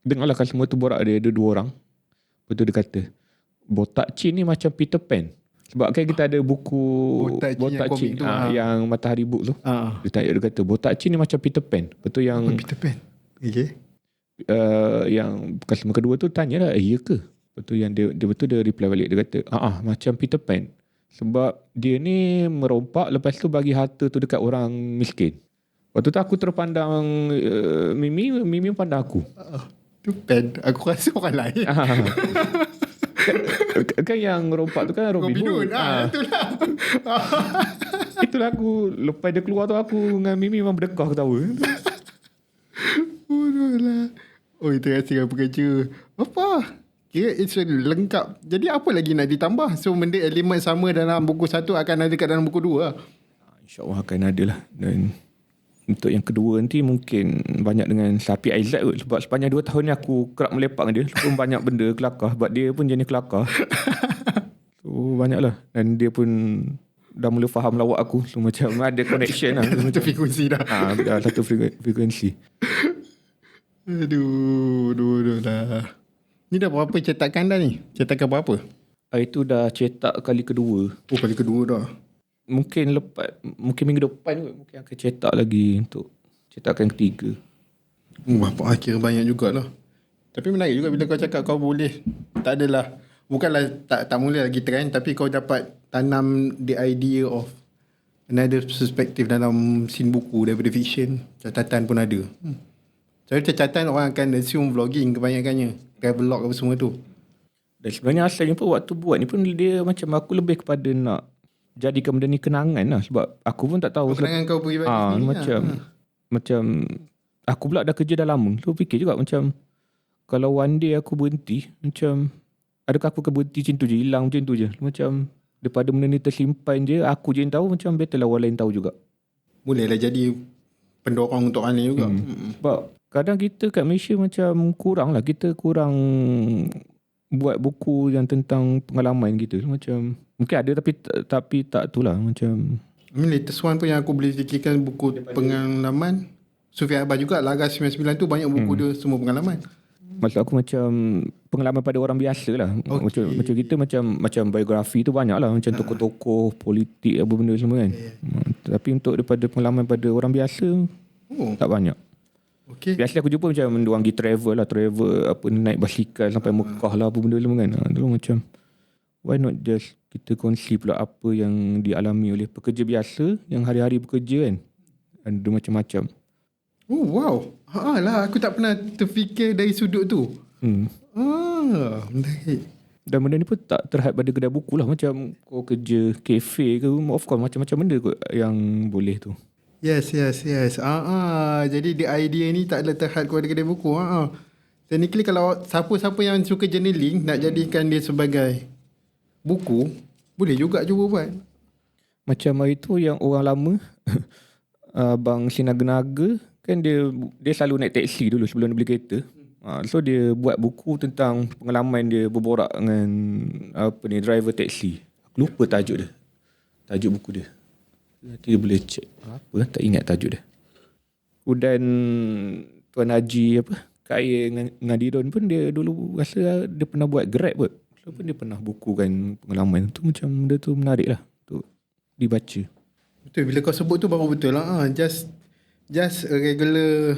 dengarlah customer tu borak dia, ada 2 orang. Lepas tu dia kata, botak Chin ni macam Peter Pan. Sebab kan kita ada buku Botak Chin tu, yang Matahari Book tu. Dia kata, botak Chin ni macam Peter Pan. Lepas tu yang Peter Pan. Okay. Yang customer kedua tu tanya lah, ya ke? Lepas tu yang dia betul dia reply balik. Dia kata, macam Peter Pan. Sebab dia ni merompak, lepas tu bagi harta tu dekat orang miskin. Waktu tu aku terpandang Mimi pandang aku. Tu Pan. Aku rasa orang lain. kan yang rompak tu kan Robin Hood. Itulah. Itulah aku. Lepas dia keluar tu aku dengan Mimi memang berdekah ketawa. Bodoh lah. Oh, itu rasa pekerja. Apa? Kira it's lengkap. Jadi apa lagi nak ditambah? So benda elemen sama dalam buku 1 akan ada kat dalam buku 2 lah. InsyaAllah akan ada lah. Dan untuk yang kedua nanti mungkin banyak dengan Sapi Aizat kot. Sebab sepanjang 2 tahun ni aku kerap melepak dengan dia. Pun banyak benda kelakar. Sebab dia pun jenis kelakar. So banyak lah. Dan dia pun dah mula faham lawak aku. So macam ada connection lah. Satu frekuensi dah. Dah satu frekuensi. Aduh lah. Ni dah berapa cetakan dah ni? Cetakan berapa? Itu dah cetak kali kedua. Oh, kali kedua dah. Mungkin minggu depan kot, mungkin akan cetak lagi untuk cetakan ketiga. Apa kira banyak jugalah. Tapi menarik juga bila kau cakap kau boleh. Tak adalah, bukanlah tak mula lagi trend, tapi kau dapat tanam the idea of another perspective dalam scene buku daripada fiction. Catatan pun ada. Jadi catatan orang akan assume vlogging kebanyakannya, travelog apa semua tu. Dan sebenarnya asalnya pun waktu buat ni pun dia macam aku lebih kepada nak jadikan benda ni kenangan lah. Sebab aku pun tak tahu. Kenangan kau peribadi sendiri macam aku pula dah kerja dah lama. So fikir juga macam kalau one day aku berhenti, macam adakah aku akan berhenti macam tu je, hilang macam tu je. Macam daripada benda ni tersimpan je, aku je yang tahu, macam better lah orang lain tahu juga. Bolehlah jadi pendorong untuk orang lain juga. Sebab kadang kita kat Malaysia macam kurang lah. Kita kurang buat buku yang tentang pengalaman gitu. Macam mungkin ada tapi tak tu lah. Macam latest one pun yang aku boleh fikirkan buku pengalaman Sufian Abbas juga, Lagas 99 tu banyak buku dia semua pengalaman. Maksud aku macam pengalaman pada orang biasa lah. Okay. Macam kita macam biografi tu banyak lah. Macam tokoh-tokoh politik apa benda semua kan. Tapi untuk daripada pengalaman pada orang biasa tak banyak. Okay. Biasanya aku jumpa macam diorang pergi travel apa naik basikal sampai Mekah lah apa benda semua kan. Dulu macam why not just kita kongsi pula apa yang dialami oleh pekerja biasa yang hari-hari bekerja kan. Ada macam-macam. Oh wow. Lah aku tak pernah terfikir dari sudut tu. Menarik. Dan benda ni pun tak terhad pada kedai buku lah. Macam kau kerja kafe ke, of course macam-macam benda kot yang boleh tu. Yes. Jadi the idea ni tak ada terhad kepada kedai buku. Technically kalau siapa-siapa yang suka journaling nak jadikan dia sebagai buku, boleh juga cuba buat. Macam hari tu yang orang lama Abang Sinaga-naga kan dia selalu naik teksi dulu sebelum dia beli kereta. So dia buat buku tentang pengalaman dia berborak dengan driver teksi. Aku lupa tajuk buku dia. Nanti dia boleh check. Tak ingat tajuk dia. Dan Tuan Haji Kaya Ngadiron pun dia dulu rasa dia pernah buat Grab kot. So pun dia pernah bukukan pengalaman tu. Macam benda tu menarik lah untuk dibaca. Betul, bila kau sebut tu baru betul lah. Just a regular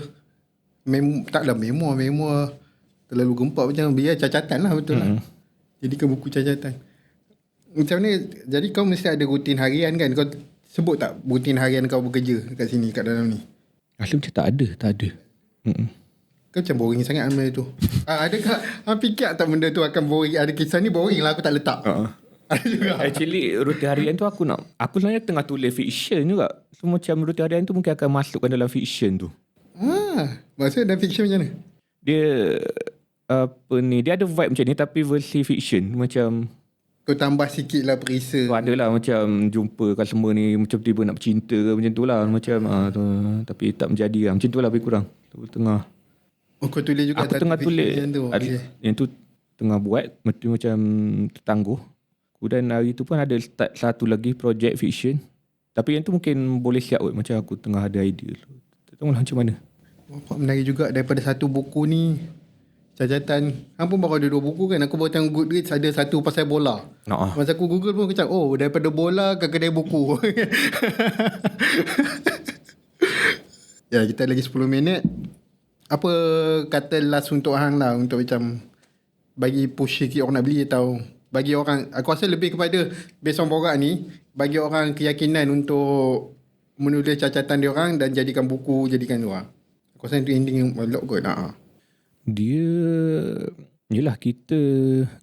taklah memoir terlalu gempak macam biar cacatan lah, betul lah. Jadikan buku cacatan. Macam mana? Jadi kau mesti ada rutin harian kan? Kau sebut tak rutin harian kau bekerja kat sini, kat dalam ni? Asal macam tak ada. Kau macam boring sangat benda tu. Adakah hang fikir tak benda tu akan boring? Ada kisah ni boring lah, aku tak letak. Ada juga. Actually rutin harian tu aku sebenarnya tengah tulis fiction juga. So macam rutin harian tu mungkin akan masukkan dalam fiction tu. Maksudnya dalam fiction macam mana? Dia dia ada vibe macam ni tapi versi fiction. Macam Kau tambah sikit lah perisa. tu ada lah macam jumpa customer ni macam tiba nak bercinta ke macam tu lah. Macam tu, tapi tak menjadi lah. Macam tu lah lebih kurang. Tu tengah. Kau tulis juga Aku tengah tulis macam tu. Okay. yang tu tengah buat macam tertangguh. Kemudian hari tu pun ada start satu lagi projek fiction. Tapi yang tu mungkin boleh siap kot. Macam aku tengah ada idea. Tak tahu lah macam mana. Menarik juga daripada satu buku ni. Cacatan. Hang pun baru ada 2 buku kan. Aku baru tengok Goodreads ada satu pasal bola. Masa aku Google pun aku cakap, daripada bola ke kedai buku. Ya, kita lagi 10 minit. Apa kata last untuk hang lah, untuk macam bagi push sikit orang nak beli, atau bagi orang, aku rasa lebih kepada based on borak ni, bagi orang keyakinan untuk menulis cacatan dia orang dan jadikan buku, jadikan tu lah. Aku rasa itu ending yang elok kot. Dia yelah, kita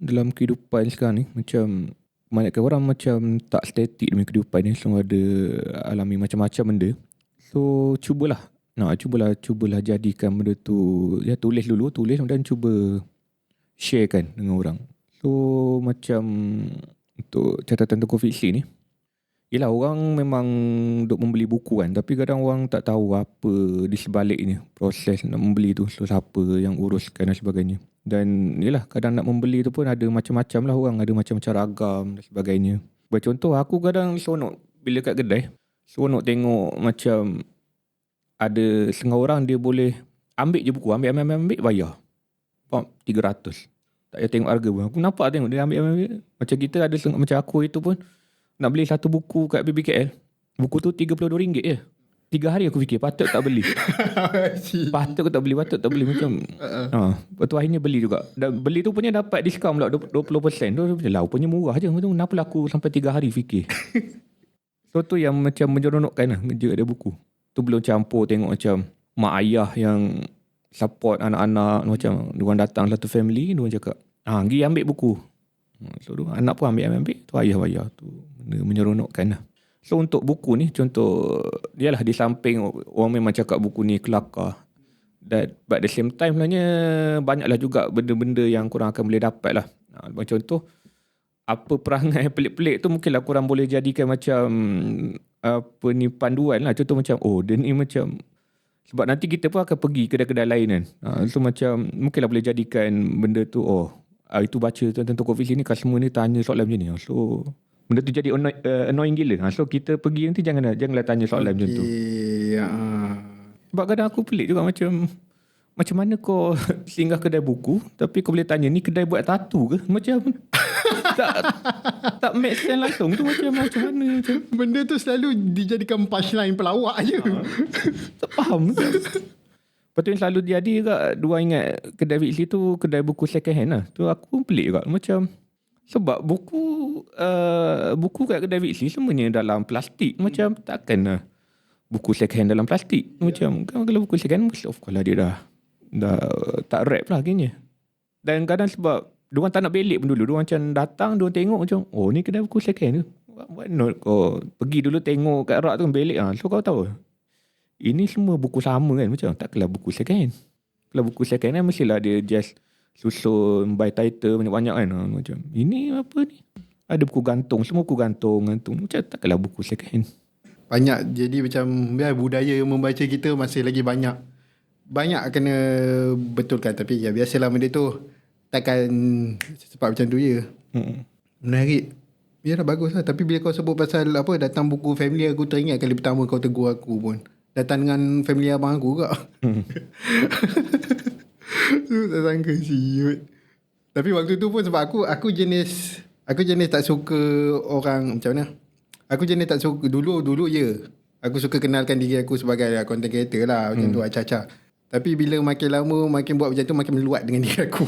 dalam kehidupan sekarang ni macam banyakkan orang macam tak statik demi kehidupan ni, selalu ada alami macam-macam benda. So cubalah jadikan benda tu, ya tulis dan cuba sharekan dengan orang. So macam untuk catatan toko fiksi ni, yelah orang memang duk membeli buku kan, tapi kadang orang tak tahu apa di sebaliknya proses nak membeli tu. So siapa yang uruskan dan sebagainya. Dan yelah, kadang nak membeli tu pun ada macam-macam lah orang, ada macam-macam ragam dan sebagainya. Bercontoh, aku kadang seronok bila kat kedai, seronok tengok macam ada setengah orang dia boleh ambil je buku, ambil bayar 300. Tak payah tengok harga pun. Aku nampak tengok dia ambil. Macam kita ada macam aku itu pun nak beli satu buku kat BBKL. Buku tu RM32 je. 3 hari aku fikir patut tak beli. patut tak beli macam. Lepas tu akhirnya beli juga. Dan beli tu punya dapat diskaun pula 20%. Tu lah punya murah je. Kenapa lah aku sampai 3 hari fikir. So tu yang macam menyeronokkan lah kerja ada buku. Tu belum campur tengok macam mak ayah yang support anak-anak, macam diorang datang satu family, diorang cakap pergi ambil buku. So anak pun ambil tu ayah bayar. Tu benda menyeronokkan lah. So untuk buku ni, contoh dialah di samping orang memang cakap buku ni kelakar, but at the same time sebenarnya banyaklah juga benda-benda yang korang akan boleh dapat lah. Contoh apa perangai pelik-pelik tu mungkinlah korang boleh jadikan macam panduan lah. Contoh macam dia ni macam, sebab nanti kita pun akan pergi kedai-kedai lain kan. So macam mungkinlah boleh jadikan benda tu, itu baca tentang toko fiksi ni, customer ni tanya soalan macam ni. So benda tu jadi annoying gila. So kita pergi nanti janganlah tanya soalan macam tu. Sebab kadang aku pelik juga macam mana kau singgah kedai buku tapi kau boleh tanya ni kedai buat tattoo ke? Macam tak make sense langsung tu, macam mana macam. Benda tu selalu dijadikan punchline pelawak je. Tak faham. Lepas tu yang selalu jadi juga, dua ingat kedai fiksi tu kedai buku second hand lah. Tu aku pun pelik juga. Macam sebab buku kat kedai fiksi semuanya dalam plastik. Macam takkan lah buku second hand dalam plastik. Macam kalau buku second hand, of course lah dia dah tak wrap lah kayaknya. Dan kadang sebab diorang tak nak belik pun dulu. Diorang macam datang, diorang tengok macam, ni kedai buku second hand tu. Why not kau pergi dulu tengok kat rak tu belik lah. So kau tahu, ini semua buku sama kan. Macam takkanlah buku second hand. Kalau buku second hand mestilah dia just susun by title banyak-banyak kan. Macam ini apa ni, ada buku gantung, semua buku gantung. Macam takkanlah buku second hand. Banyak, jadi macam budaya membaca kita masih lagi banyak kena betulkan. Tapi ya biasalah benda tu takkan cepat macam tu je. Menarik. Ya dah bagus lah. Tapi bila kau sebut pasal datang buku family, aku teringat kali pertama kau tegur aku pun. Datang dengan family abang aku juga. Tak sangka siut. Tapi waktu tu pun sebab aku jenis tak suka orang macam mana. Aku jenis tak suka dulu je. Aku suka kenalkan diri aku sebagai content creator lah. Macam tu acah-acah. Tapi bila makin lama makin buat macam tu makin meluat dengan diri aku.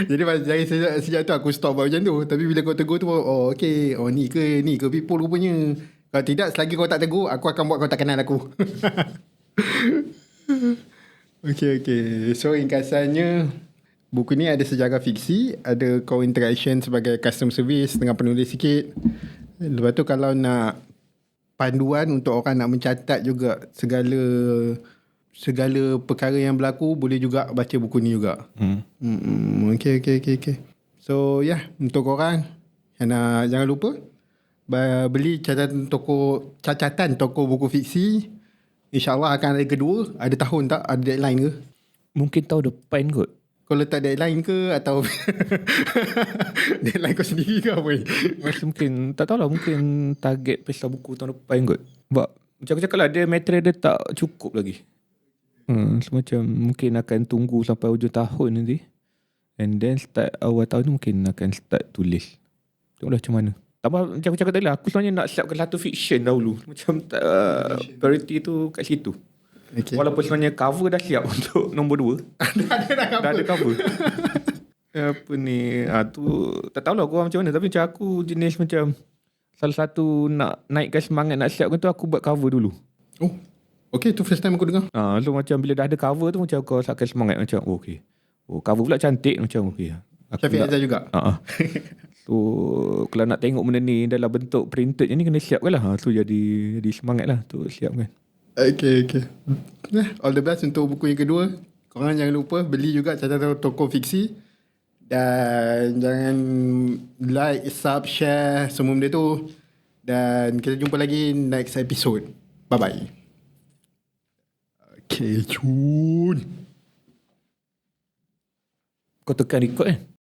Jadi dari sejak tu aku stop buat macam tu. Tapi bila kau tegur tu, oh okay, oh ni ke people rupanya. Kalau tidak, selagi kau tak tegur, aku akan buat kau tak kenal aku. Okay. So ringkasannya, buku ni ada sejarah fiksi, ada kau interaction sebagai customer service dengan penulis sikit. Lepas tu kalau nak panduan untuk orang nak mencatat juga segala perkara yang berlaku, boleh juga baca buku ni juga. Okay. So untuk korang jangan lupa beli catatan toko buku fiksi. InsyaAllah akan ada kedua. Ada tahun tak? Ada deadline ke? Mungkin tahun depan kot. Kau letak deadline ke atau deadline kau sendiri ke apa ni? Mungkin tak tahulah, mungkin target pesta buku tahun depan kot. Sebab macam aku cakap lah, dia material dia tak cukup lagi. Semacam mungkin akan tunggu sampai hujung tahun nanti, and then start awal tahun tu mungkin akan start tulis. Tengoklah macam mana. Tambah macam aku cakap tadi lah, aku sebenarnya nak siapkan satu fiction dahulu. Macam priority tu kat situ. Okay. Walaupun sebenarnya cover dah siap untuk nombor 2. Dah ada cover. Apa ni, tu tak tahulah korang macam mana. Tapi macam aku jenis macam salah satu nak naikkan semangat nak siapkan tu, aku buat cover dulu. Oh, okay, tu first time aku dengar. So macam bila dah ada cover tu, macam kau rasakan semangat macam okay. Oh, cover pula cantik macam okay. Syafiq Azhar juga. So kalau nak tengok benda ni dalam bentuk printed ni, kena siapkan lah. Tu jadi semangat lah tu siapkan. Okay. All the best untuk buku yang kedua. Korang jangan lupa beli juga catatan toko fiksi. Dan jangan like, sub, share semua benda tu. Dan kita jumpa lagi next episode. Bye-bye. Okay, cun. Kau tekan record kan?